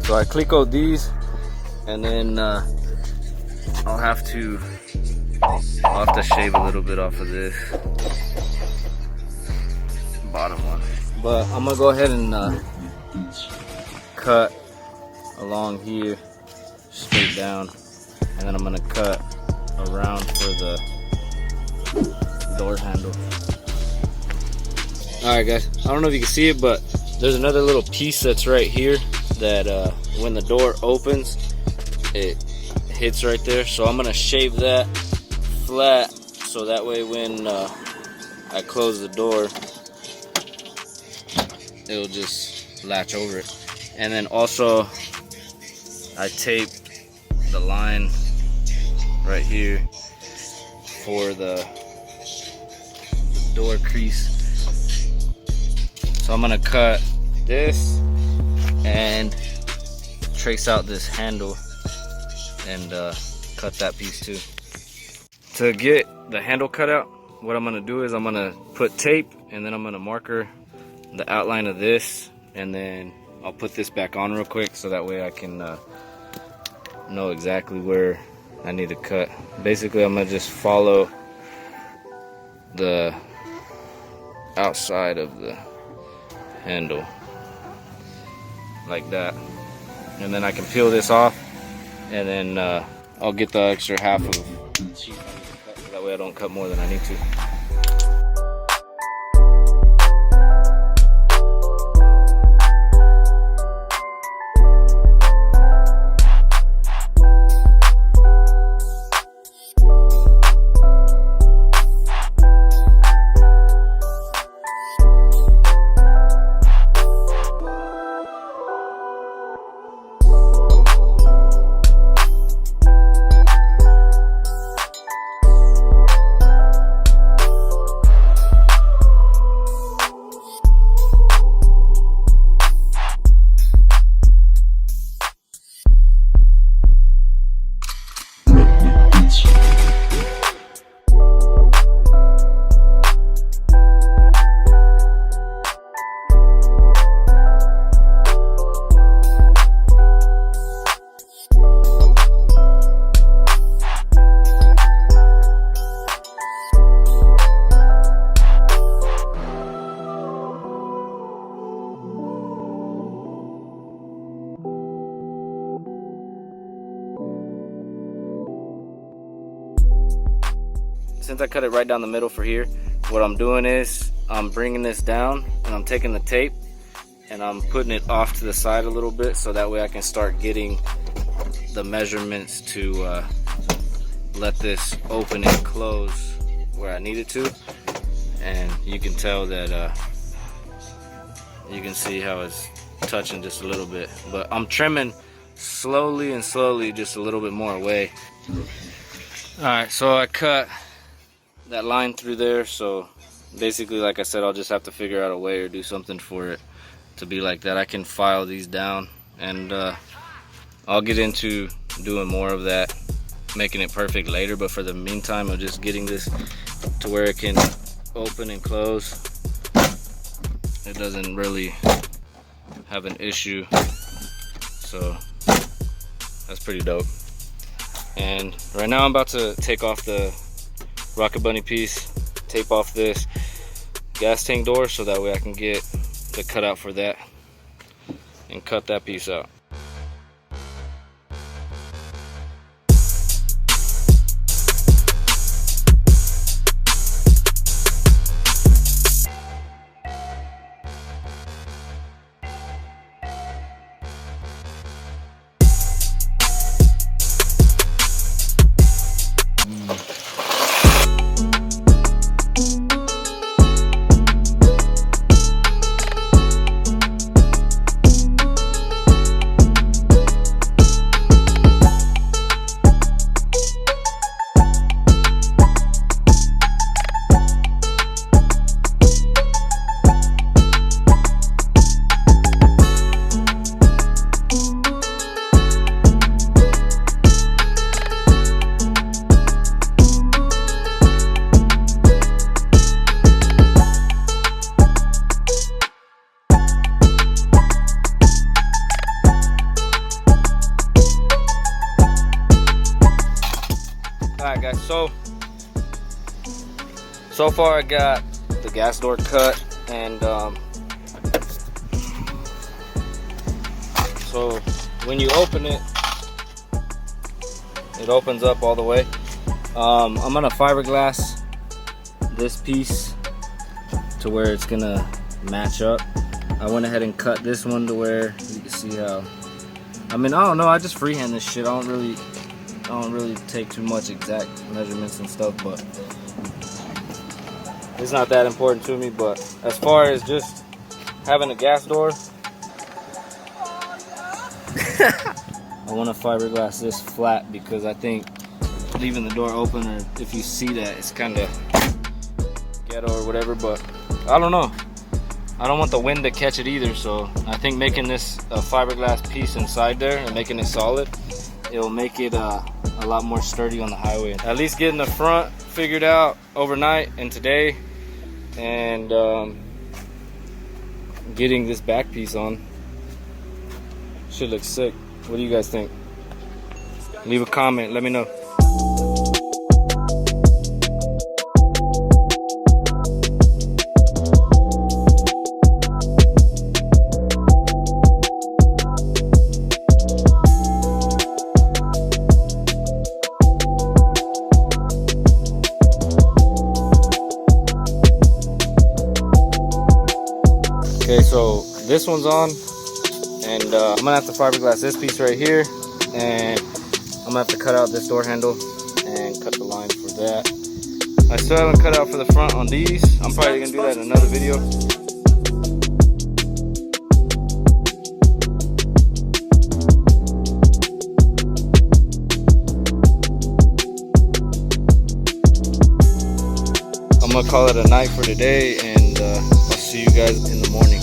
So I Clicquot these, and then I'll have to shave a little bit off of this bottom one. But I'm gonna go ahead and cut along here straight down, and then I'm gonna cut around for the door handle. Alright guys, I don't know if you can see it, but there's another little piece that's right here that when the door opens, it hits right there. So I'm gonna shave that flat, so that way when I close the door, it'll just latch over it. And then also I tape the line right here for the door crease. So I'm gonna cut this and trace out this handle and cut that piece too. To get the handle cut out, what I'm gonna do is I'm gonna put tape, and then I'm gonna marker the outline of this, and then I'll put this back on real quick so that way I can know exactly where I need to cut. Basically, I'm gonna just follow the outside of the handle like that, and then I can peel this off, and then I'll get the extra half of sheet I need to cut, so that way I don't cut more than I need to. Since I cut it right down the middle for here, what I'm doing is I'm bringing this down, and I'm taking the tape and I'm putting it off to the side a little bit, so that way I can start getting the measurements to let this open and close where I need it to. And you can tell that you can see how it's touching just a little bit, but I'm trimming slowly and slowly just a little bit more away. Alright, so I cut that line through there, so basically, like I said, I'll just have to figure out a way or do something for it to be like that. I can file these down, and I'll get into doing more of that, making it perfect later, but for the meantime of just getting this to where it can open and close, it doesn't really have an issue, so that's pretty dope. And right now I'm about to take off the Rocket Bunny piece, tape off this gas tank door, so that way I can get the cutout for that and cut that piece out. Alright guys, so far I got the gas door cut, and so when you open it, it opens up all the way. I'm gonna fiberglass this piece to where it's gonna match up. I went ahead and cut this one to where you can see how, I mean, I don't know, I just freehand this shit. I don't really take too much exact measurements and stuff, but it's not that important to me. But as far as just having a gas door, I want to fiberglass this flat because I think leaving the door open, or if you see that, it's kind of ghetto or whatever, but I don't know. I don't want the wind to catch it either, so I think making this a fiberglass piece inside there and making it solid, it'll make it a lot more sturdy on the highway. At least getting the front figured out overnight and today, and getting this back piece on should look sick. What do you guys think? Leave a comment, let me know. Okay, so this one's on, and I'm gonna have to fiberglass this piece right here, and I'm gonna have to cut out this door handle and cut the line for that. I still haven't cut out for the front on these. I'm probably gonna do that in another video. I'm gonna call it a night for today, and I'll see you guys in the morning.